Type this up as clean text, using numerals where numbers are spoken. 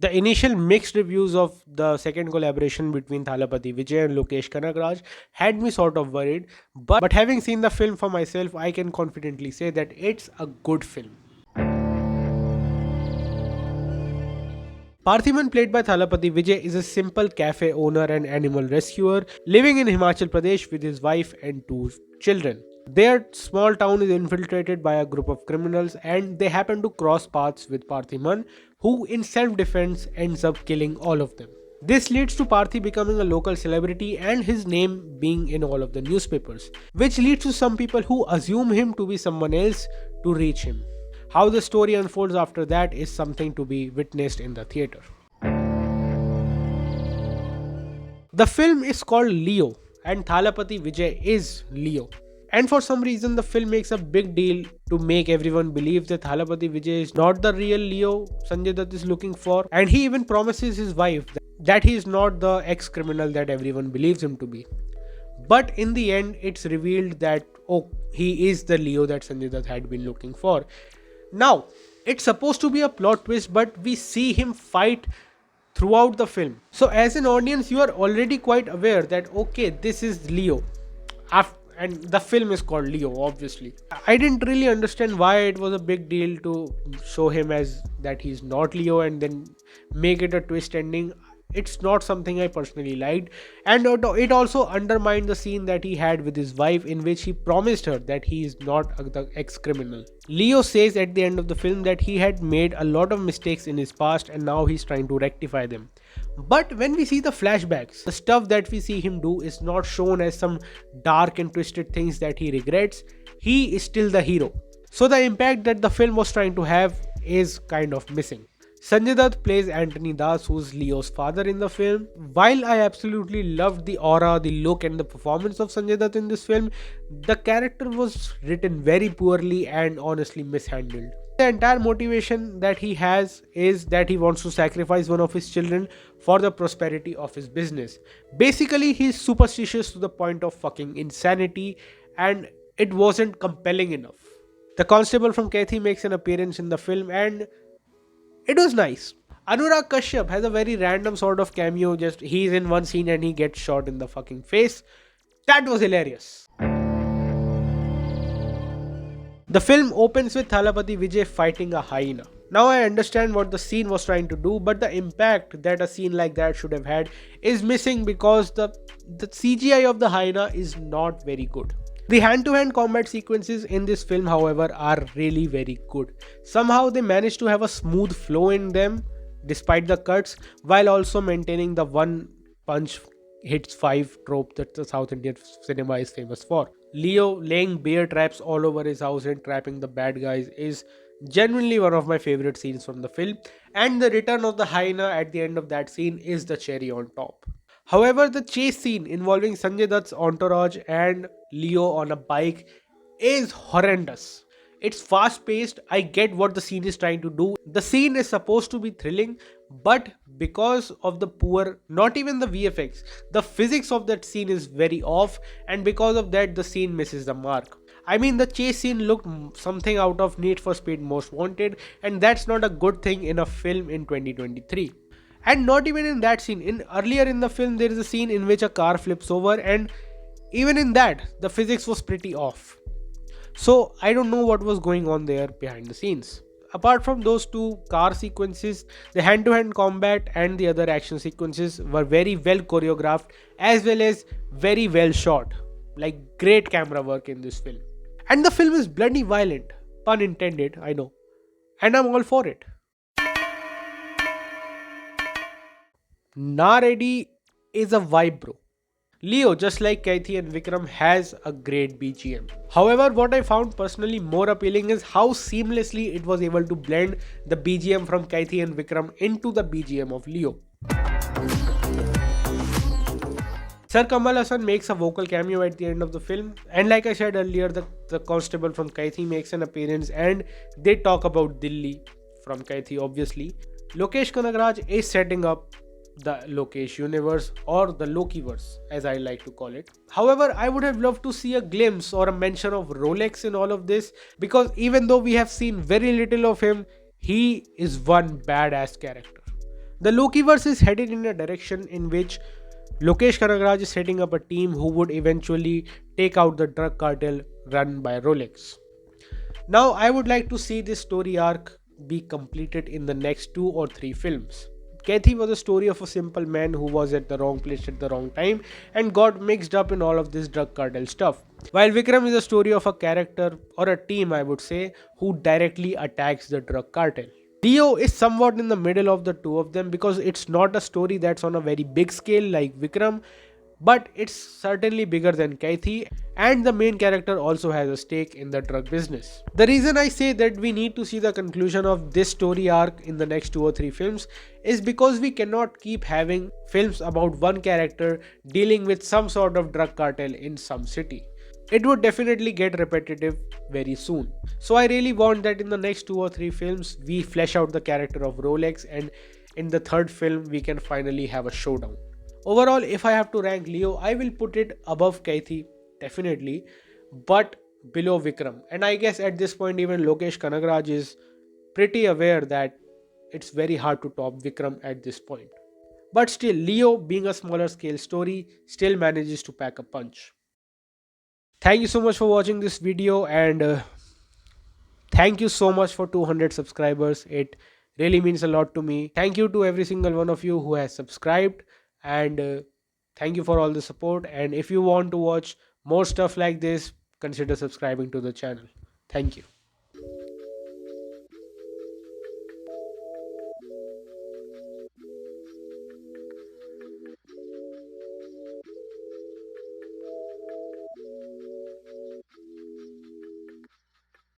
The initial mixed reviews of the second collaboration between Thalapathy Vijay and Lokesh Kanagraj had me sort of worried, but having seen the film for myself, I can confidently say that it's a good film. Parthiman, played by Thalapathy Vijay, is a simple cafe owner and animal rescuer living in Himachal Pradesh with his wife and two children. Their small town is infiltrated by a group of criminals and they happen to cross paths with Parthiman, who in self-defense ends up killing all of them. This leads to Parthi becoming a local celebrity and his name being in all of the newspapers, which leads to some people who assume him to be someone else to reach him. How the story unfolds after that is something to be witnessed in the theatre. The film is called Leo, and Thalapathy Vijay is Leo. And for some reason, the film makes a big deal to make everyone believe that Thalapathy Vijay is not the real Leo Sanjay Dutt is looking for, and he even promises his wife that he is not the ex criminal that everyone believes him to be. But in the end, it's revealed that, oh, he is the Leo that Sanjay Dutt had been looking for. Now, it's supposed to be a plot twist, but we see him fight throughout the film. So, as an audience, you are already quite aware that okay, this is Leo. And the film is called Leo, obviously. I didn't really understand why it was a big deal to show him as that he's not Leo and then make it a twist ending. It's not something I personally liked, and it also undermined the scene that he had with his wife, in which he promised her that he is not the ex-criminal. Leo says at the end of the film that he had made a lot of mistakes in his past and now he's trying to rectify them. But when we see the flashbacks, the stuff that we see him do is not shown as some dark and twisted things that he regrets. He is still the hero. So the impact that the film was trying to have is kind of missing. Sanjay Dutt plays Anthony Das, who's Leo's father in the film. While I absolutely loved the aura, the look, and the performance of Sanjay Dutt in this film, the character was written very poorly and honestly mishandled. The entire motivation that he has is that he wants to sacrifice one of his children for the prosperity of his business. Basically, he's superstitious to the point of fucking insanity, and it wasn't compelling enough. The constable from Kethi makes an appearance in the film and it was nice. Anurag Kashyap has a very random sort of cameo, just he's in one scene and he gets shot in the fucking face. That was hilarious. The film opens with Thalapathy Vijay fighting a hyena. Now I understand what the scene was trying to do, but the impact that a scene like that should have had is missing because the CGI of the hyena is not very good. The hand-to-hand combat sequences in this film, however, are really very good. Somehow they managed to have a smooth flow in them despite the cuts, while also maintaining the one punch hits five trope that the South Indian cinema is famous for. Leo laying bear traps all over his house and trapping the bad guys is genuinely one of my favorite scenes from the film, and the return of the hyena at the end of that scene is the cherry on top. However, the chase scene involving Sanjay Dutt's entourage and Leo on a bike is horrendous. It's fast paced. I get what the scene is trying to do. The scene is supposed to be thrilling, but because of the poor, not even the VFX, the physics of that scene is very off, and because of that, the scene misses the mark. I mean, the chase scene looked something out of Need for Speed Most Wanted, and that's not a good thing in a film in 2023. And not even in that scene. Earlier in the film, there is a scene in which a car flips over, and even in that, the physics was pretty off. So I don't know what was going on there behind the scenes. Apart from those two car sequences, the hand-to-hand combat and the other action sequences were very well choreographed as well as very well shot. Like great camera work in this film. And the film is bloody violent. Pun intended, I know. And I'm all for it. Na Ready is a vibe, bro. Leo, just like Kaithi and Vikram, has a great BGM. However, what I found personally more appealing is how seamlessly it was able to blend the BGM from Kaithi and Vikram into the BGM of Leo. Sir Kamal Hassan makes a vocal cameo at the end of the film, and like I said earlier, the constable from Kaithi makes an appearance and they talk about Delhi from Kaithi, obviously. Lokesh Kanagraj is setting up the Lokesh universe, or the Lokiverse as I like to call it. However, I would have loved to see a glimpse or a mention of Rolex in all of this, because even though we have seen very little of him, he is one badass character. The Lokiverse is headed in a direction in which Lokesh Kanagaraj is setting up a team who would eventually take out the drug cartel run by Rolex. Now, I would like to see this story arc be completed in the next 2 or 3 films. Kathy was a story of a simple man who was at the wrong place at the wrong time and got mixed up in all of this drug cartel stuff. While Vikram is a story of a character or a team, I would say, who directly attacks the drug cartel. Leo is somewhat in the middle of the two of them because it's not a story that's on a very big scale like Vikram, but it's certainly bigger than Kathy, and the main character also has a stake in the drug business. The reason I say that we need to see the conclusion of this story arc in the next 2 or 3 films is because we cannot keep having films about one character dealing with some sort of drug cartel in some city. It would definitely get repetitive very soon. So I really want that in the next 2 or 3 films we flesh out the character of Rolex, and in the third film we can finally have a showdown. Overall, if I have to rank Leo, I will put it above Kathy, definitely, but below Vikram. And I guess at this point, even Lokesh Kanagraj is pretty aware that it's very hard to top Vikram at this point. But still, Leo, being a smaller scale story, still manages to pack a punch. Thank you so much for watching this video, and thank you so much for 200 subscribers. It really means a lot to me. Thank you to every single one of you who has subscribed, and thank you for all the support. And if you want to watch more stuff like this, consider subscribing to the channel. Thank you.